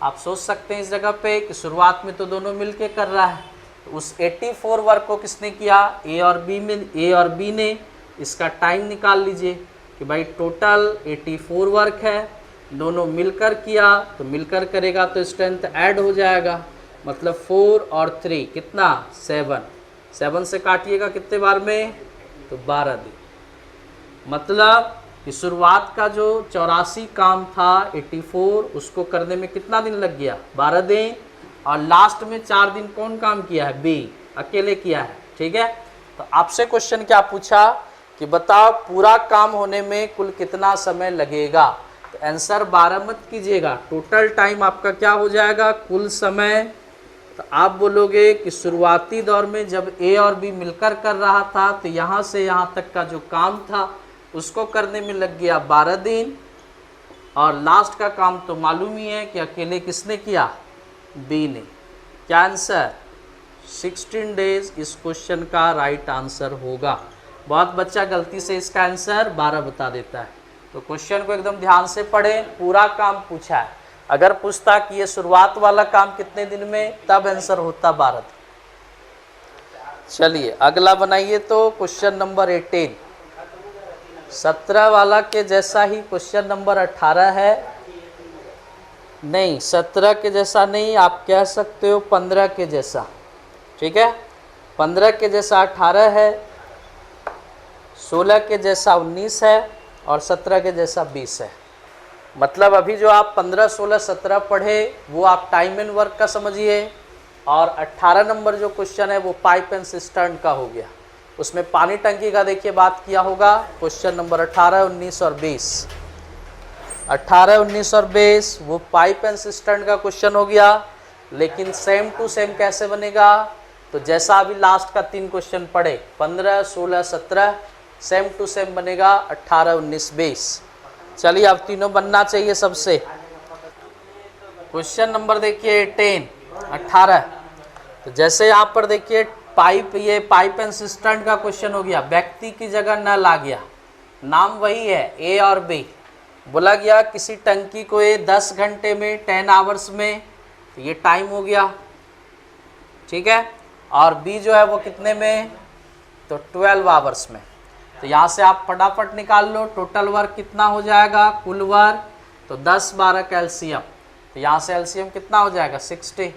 आप सोच सकते हैं इस जगह पे कि शुरुआत में तो दोनों मिलके कर रहा है, तो उस 84 वर्क को किसने किया, ए और बी ने। इसका टाइम निकाल लीजिए कि भाई टोटल 84 वर्क है, दोनों मिलकर किया, तो मिलकर करेगा तो स्ट्रेंथ ऐड हो जाएगा। मतलब 4 और 3 कितना, 7 से काटिएगा कितने बार में, तो 12 दिन। मतलब कि शुरुआत का जो 84 काम था 84, उसको करने में कितना दिन लग गया, 12 दिन। और लास्ट में 4 दिन कौन काम किया है, बी अकेले किया है। ठीक है, तो आपसे क्वेश्चन क्या पूछा कि बताओ पूरा काम होने में कुल कितना समय लगेगा। तो आंसर 12 मत कीजिएगा, टोटल टाइम आपका क्या हो जाएगा, कुल समय। तो आप बोलोगे कि शुरुआती दौर में जब ए और बी मिलकर कर रहा था, तो यहाँ से यहाँ तक का जो काम था उसको करने में लग गया 12 दिन। और लास्ट का काम तो मालूम ही है कि अकेले किसने किया, बी ने। क्या आंसर, 16 डेज इस क्वेश्चन का राइट आंसर होगा। बहुत बच्चा गलती से इसका आंसर 12 बता देता है। तो क्वेश्चन को एकदम ध्यान से पढ़ें, पूरा काम पूछा है। अगर पूछता कि ये शुरुआत वाला काम कितने दिन में, तब आंसर होता 12 दिन। चलिए अगला बनाइए। तो क्वेश्चन नंबर 18, 17 वाला के जैसा ही क्वेश्चन नंबर 18 है। नहीं, 17 के जैसा नहीं, आप कह सकते हो 15 के जैसा। ठीक है, 15 के जैसा 18 है, 16 के जैसा 19 है और 17 के जैसा 20 है। मतलब अभी जो आप 15, 16, 17 पढ़े वो आप टाइम एंड वर्क का समझिए, और 18 नंबर जो क्वेश्चन है वो पाइप एंड सिस्टर्न का हो गया। उसमें पानी टंकी का देखिए बात किया होगा। क्वेश्चन नंबर 18, 19 और 20, 18, 19 और 20 वो पाइप एंड सिस्टर्न का क्वेश्चन हो गया। लेकिन सेम टू सेम कैसे बनेगा, तो जैसा अभी लास्ट का 3 क्वेश्चन पढ़े 15, 16, 17, सेम टू सेम बनेगा 18, 19, 20। चलिए अब तीनों बनना चाहिए सबसे। क्वेश्चन नंबर देखिए 18। तो जैसे यहाँ पर देखिए पाइप, ये पाइप एंड सिस्टर्न का क्वेश्चन हो गया। व्यक्ति की जगह नल आ गया, नाम वही है ए और बी। बोला गया किसी टंकी को ये 10 घंटे में 10 आवर्स में, तो ये टाइम हो गया। ठीक है, और बी जो है वो कितने में, तो 12 आवर्स में। तो यहाँ से आप फटाफट निकाल लो टोटल वर्क कितना हो जाएगा, कुल वर्क। तो 10, 12 का एलसीएम, तो यहाँ से एलसीएम कितना हो जाएगा, 60।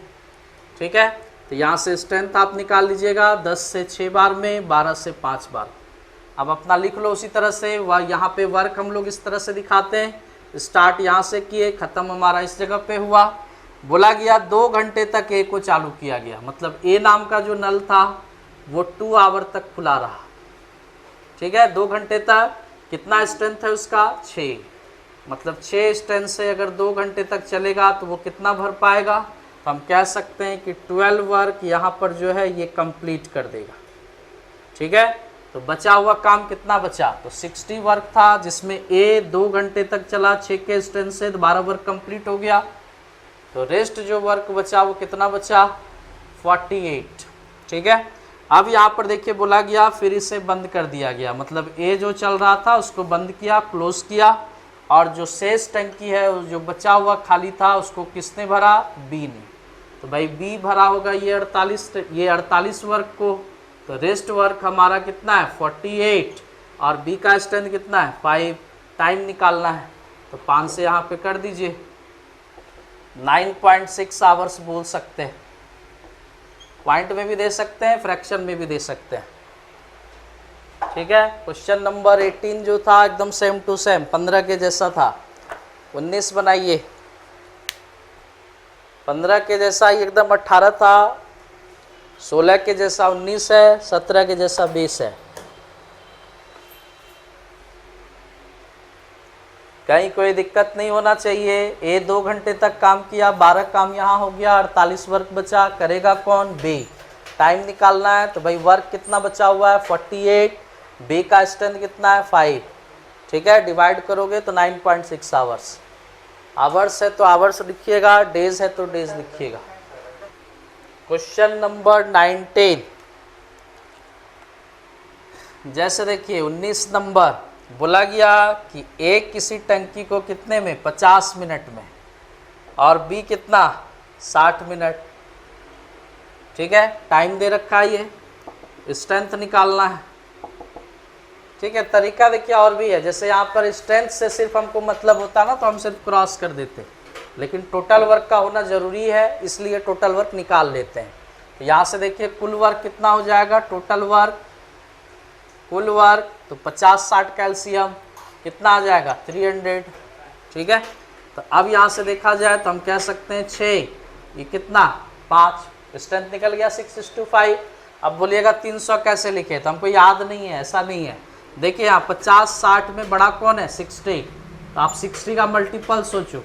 ठीक है, तो यहाँ से स्ट्रेंथ आप निकाल लीजिएगा 10 से 6 बार में, 12 से 5 बार। अब अपना लिख लो उसी तरह से। वह यहाँ पे वर्क हम लोग इस तरह से दिखाते हैं, स्टार्ट यहाँ से किए, ख़त्म हमारा इस जगह पे हुआ। बोला गया 2 घंटे तक ए को चालू किया गया। मतलब ए नाम का जो नल था वो 2 आवर तक खुला रहा। ठीक है, 2 घंटे तक। कितना स्ट्रेंथ है उसका, 6। मतलब 6 स्ट्रेंथ से अगर 2 घंटे तक चलेगा तो वो कितना भर पाएगा, तो हम कह सकते हैं कि 12 वर्क यहाँ पर जो है ये कंप्लीट कर देगा। ठीक है, तो बचा हुआ काम कितना बचा, तो 60 वर्क था, जिसमें ए 2 घंटे तक चला 6 के स्ट्रेंथ से, तो 12 वर्क कंप्लीट हो गया। तो रेस्ट जो वर्क बचा वो कितना बचा, 48। ठीक है। अब यहाँ पर देखिए बोला गया फिर इसे बंद कर दिया गया, मतलब ए जो चल रहा था उसको बंद किया, क्लोज किया, और जो शेष टंकी है जो बचा हुआ खाली था उसको किसने भरा, बी ने। तो भाई बी भरा होगा ये 48 वर्ग को, तो रेस्ट वर्क हमारा कितना है 48, और बी का स्ट्रेंथ कितना है 5। टाइम निकालना है तो 5 से यहाँ पे कर दीजिए, 9.6 आवर्स बोल सकते हैं। पॉइंट में भी दे सकते हैं, फ्रैक्शन में भी दे सकते हैं, ठीक है। क्वेश्चन नंबर 18 जो था एकदम सेम टू सेम 15 के जैसा था। 19 बनाइए, 15 के जैसा एकदम 18 था, 16 के जैसा 19 है, 17 के जैसा 20 है। कहीं कोई दिक्कत नहीं होना चाहिए। ए 2 घंटे तक काम किया, 12 काम यहाँ हो गया, 48 वर्क बचा, करेगा कौन, बी। टाइम निकालना है तो भाई वर्क कितना बचा हुआ है 48, बी का स्ट्रेंथ कितना है 5, ठीक है। डिवाइड करोगे तो 9.6 आवर्स। आवर्स है तो आवर्स लिखिएगा, डेज है तो डेज लिखिएगा। क्वेश्चन नंबर 19, जैसे देखिए 19 नंबर बोला गया कि ए किसी टंकी को कितने में 50 मिनट में, और बी कितना 60 मिनट, ठीक है। टाइम दे रखा है, ये स्ट्रेंथ निकालना है, ठीक है। तरीका देखिए और भी है, जैसे यहाँ पर स्ट्रेंथ से सिर्फ हमको मतलब होता ना तो हम सिर्फ क्रॉस कर देते, लेकिन टोटल वर्क का होना जरूरी है, इसलिए टोटल वर्क निकाल लेते हैं। तो यहाँ से देखिए कुल वर्क कितना हो जाएगा, टोटल वर्क, कुल वर्क तो 50-60 कैल्शियम कितना आ जाएगा 300, ठीक है। तो अब यहाँ से देखा जाए तो हम कह सकते हैं 6, ये कितना 5, स्ट्रेंथ निकल गया 6:5। अब बोलिएगा 300 कैसे लिखे, तो हमको याद नहीं है, ऐसा नहीं है। देखिए यहाँ 50-60 में बड़ा कौन है 60, तो आप 60 का मल्टीपल सोचो,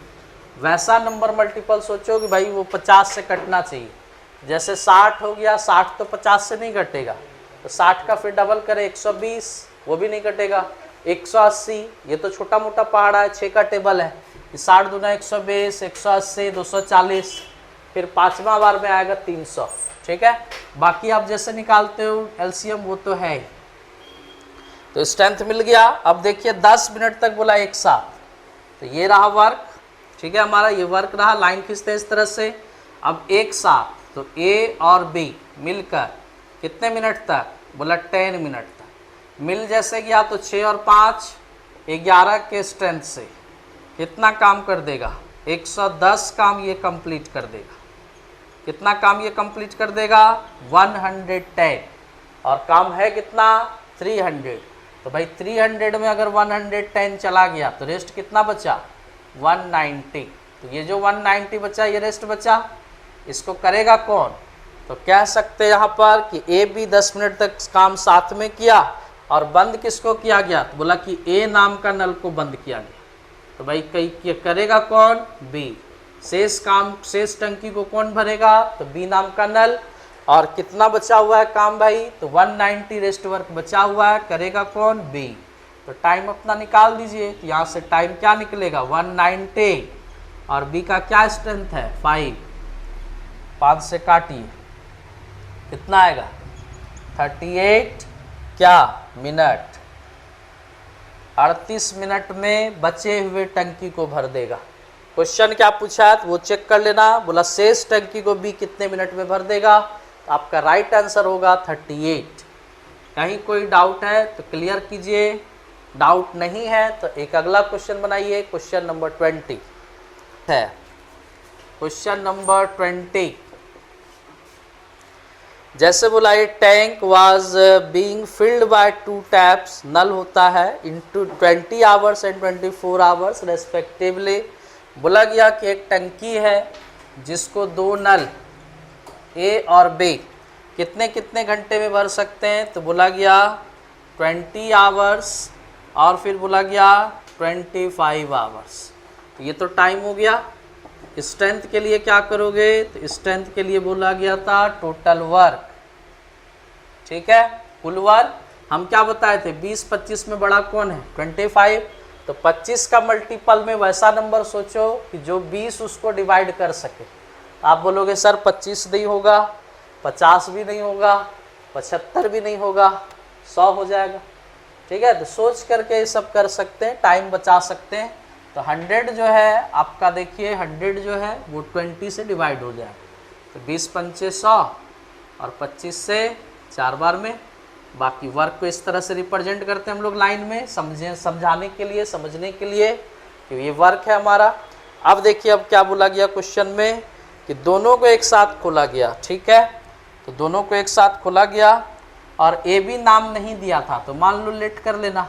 वैसा नंबर मल्टीपल सोचो कि भाई वो 50 से कटना चाहिए। जैसे 60 हो गया, 60 तो 50 से नहीं कटेगा, तो 60 का फिर डबल करें 120, वो भी नहीं कटेगा। 180, ये तो छोटा मोटा पहाड़ा है, 6 का टेबल है, 60 दूना 120, 180, 240, फिर 5वां बार में आएगा 300, ठीक है। बाकी आप जैसे निकालते हो एलसीएम वो तो है ही। तो स्ट्रेंथ मिल गया। अब देखिए 10 मिनट तक बोला एक साथ, तो ये रहा वर्क, ठीक है। हमारा ये वर्क रहा, लाइन खींचते इस तरह से। अब एक साथ तो ए और बी मिलकर कितने मिनट तक, बोला 10 मिनट तक। मिल जैसे गया तो 6 और 5 11 के स्ट्रेंथ से कितना काम कर देगा, 110 काम ये कंप्लीट कर देगा। कितना काम ये कंप्लीट कर देगा 110, और काम है कितना 300। तो भाई 300 में अगर 110 चला गया तो रेस्ट कितना बचा 190। तो ये जो 190 बचा ये रेस्ट बचा, इसको करेगा कौन, तो कह सकते हैं यहाँ पर कि ए बी 10 मिनट तक काम साथ में किया, और बंद किसको किया गया, तो बोला कि ए नाम का नल को बंद किया गया। तो भाई कई करेगा कौन, बी। शेष काम, शेष टंकी को कौन भरेगा, तो बी नाम का नल। और कितना बचा हुआ है काम भाई, तो 190 रेस्ट वर्क बचा हुआ है, करेगा कौन, बी। तो टाइम अपना निकाल दीजिए, तो यहाँ से टाइम क्या निकलेगा 190, और बी का क्या स्ट्रेंथ है 5, 5 से काटिए कितना आएगा 38 क्या मिनट, 38 मिनट में बचे हुए टंकी को भर देगा। क्वेश्चन क्या पूछा है वो चेक कर लेना, बोला शेष टंकी को भी कितने मिनट में भर देगा, तो आपका राइट आंसर होगा 38। कहीं कोई डाउट है तो क्लियर कीजिए, डाउट नहीं है तो एक अगला क्वेश्चन बनाइए। क्वेश्चन नंबर 20 है, क्वेश्चन नंबर 20 जैसे बोला ये tank was being filled by 2 taps, नल होता है into 20 hours and 24 hours respectively. बोला गया कि एक टंकी है जिसको 2 नल ए और बी कितने कितने घंटे में भर सकते हैं, तो बोला गया 20 आवर्स और फिर बोला गया 25 आवर्स। तो ये तो टाइम हो गया। स्ट्रेंथ के लिए क्या करोगे, तो स्ट्रेंथ के लिए बोला गया था टोटल वर्क, ठीक है। कुल वर्क हम क्या बताए थे 20-25 में बड़ा कौन है 25, तो 25 का मल्टीपल में वैसा नंबर सोचो कि जो 20 उसको डिवाइड कर सके। आप बोलोगे सर 25 नहीं होगा, 50 भी नहीं होगा, 75 भी नहीं होगा, 100 हो जाएगा। ठीक है, तो सोच करके ये सब कर सकते हैं, टाइम बचा सकते हैं। तो 100 जो है आपका, देखिए 100 जो है वो 20 से डिवाइड हो जाएगा, तो 20 पंचे 100 और 25 से 4 बार में। बाकी वर्क को इस तरह से रिप्रेजेंट करते हैं हम लोग लाइन में, समझाने के लिए, समझने के लिए कि ये वर्क है हमारा। अब देखिए अब क्या बोला गया क्वेश्चन में कि दोनों को एक साथ खोला गया। ठीक है, तो दोनों को एक साथ खोला गया और ए भी नाम नहीं दिया था, तो मान लो लेट कर लेना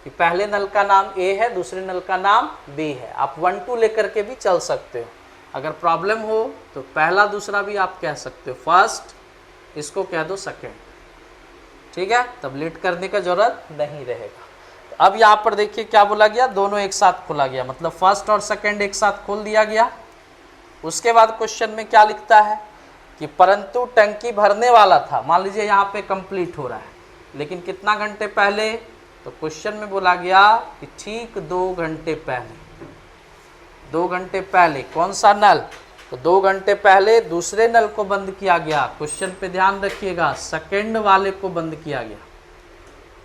कि पहले नल का नाम ए है, दूसरे नल का नाम बी है। आप 1 2 लेकर के भी चल सकते हो। अगर प्रॉब्लम हो तो पहला दूसरा भी आप कह सकते हो, फर्स्ट इसको कह दो सेकेंड। ठीक है, तब लेट करने का जरूरत नहीं रहेगा। तो अब यहाँ पर देखिए क्या बोला गया, दोनों एक साथ खोला गया, मतलब फर्स्ट और सेकेंड एक साथ खोल दिया गया। उसके बाद क्वेश्चन में क्या लिखता है कि परंतु टंकी भरने वाला था। मान लीजिए यहाँ पे कंप्लीट हो रहा है, लेकिन कितना घंटे पहले, तो क्वेश्चन में बोला गया कि ठीक 2 घंटे पहले। 2 घंटे पहले कौन सा नल, तो 2 घंटे पहले दूसरे नल को बंद किया गया। क्वेश्चन पे ध्यान रखिएगा, सेकंड वाले को बंद किया गया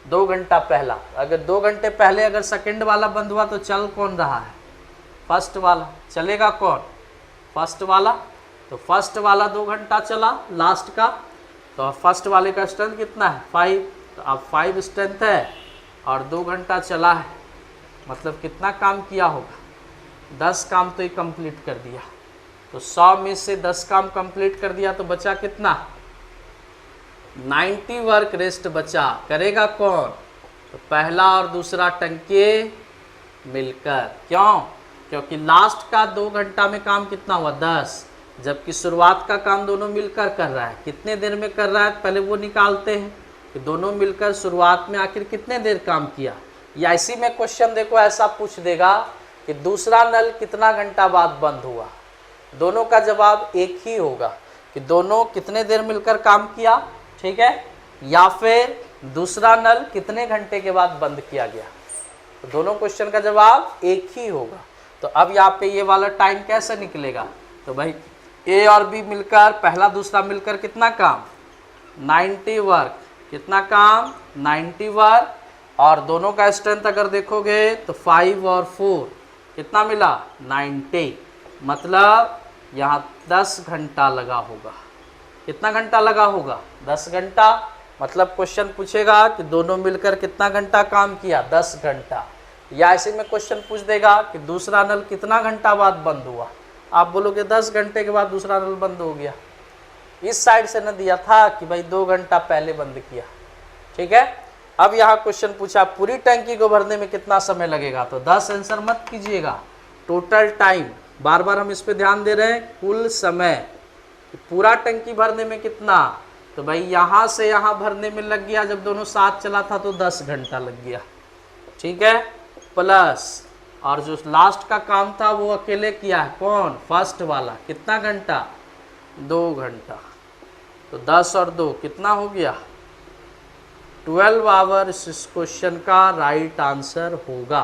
2 घंटा पहला। अगर 2 घंटे पहले अगर सेकंड वाला बंद हुआ तो चल कौन रहा है, फर्स्ट वाला। चलेगा कौन, फर्स्ट वाला। तो फर्स्ट वाला 2 घंटा चला लास्ट का, तो फर्स्ट वाले का स्ट्रेंथ कितना है 5, तो अब 5 स्ट्रेंथ है और 2 घंटा चला है, मतलब कितना काम किया होगा, 10 काम तो ये कंप्लीट कर दिया। तो 100 में से 10 काम कंप्लीट कर दिया, तो बचा कितना 90 वर्क रेस्ट बचा। करेगा कौन, तो पहला और दूसरा टंकी मिलकर। क्यों, क्योंकि लास्ट का 2 घंटा में काम कितना हुआ 10, जबकि शुरुआत का काम दोनों मिलकर कर रहा है। कितने देर में कर रहा है, पहले वो निकालते हैं कि दोनों मिलकर शुरुआत में आखिर कितने देर काम किया। या इसी में क्वेश्चन देखो ऐसा पूछ देगा कि दूसरा नल कितना घंटा बाद बंद हुआ। दोनों का जवाब एक ही होगा कि दोनों कितने देर मिलकर काम किया। ठीक है, या फिर दूसरा नल कितने घंटे के बाद बंद किया गया, तो दोनों क्वेश्चन का जवाब एक ही होगा। तो अब यहाँ पे ये वाला टाइम कैसे निकलेगा, तो भाई ए और बी मिलकर, पहला दूसरा मिलकर कितना काम 90 वर्क, कितना काम 90 वर्क, और दोनों का स्ट्रेंथ अगर देखोगे तो 5 और 4 कितना मिला 90, मतलब यहाँ 10 घंटा लगा होगा। कितना घंटा लगा होगा 10 घंटा। मतलब क्वेश्चन पूछेगा कि दोनों मिलकर कितना घंटा काम किया 10 घंटा। या ऐसे में क्वेश्चन पूछ देगा कि दूसरा नल कितना घंटा बाद बंद हुआ, आप बोलोगे 10 घंटे के बाद दूसरा नल बंद हो गया। इस साइड से न दिया था कि भाई 2 घंटा पहले बंद किया। ठीक है, अब यहाँ क्वेश्चन पूछा पूरी टंकी को भरने में कितना समय लगेगा, तो 10 आंसर मत कीजिएगा, टोटल टाइम। बार बार हम इस पे ध्यान दे रहे हैं, कुल समय पूरा टंकी भरने में कितना, तो भाई यहाँ से यहाँ भरने में लग गया, जब दोनों साथ चला था तो 10 घंटा लग गया। ठीक है, प्लस और जो लास्ट का काम था वो अकेले किया है, कौन फर्स्ट वाला, कितना घंटा 2 घंटा। तो 10 और 2 कितना हो गया 12 आवर्स। इस क्वेश्चन का राइट आंसर होगा।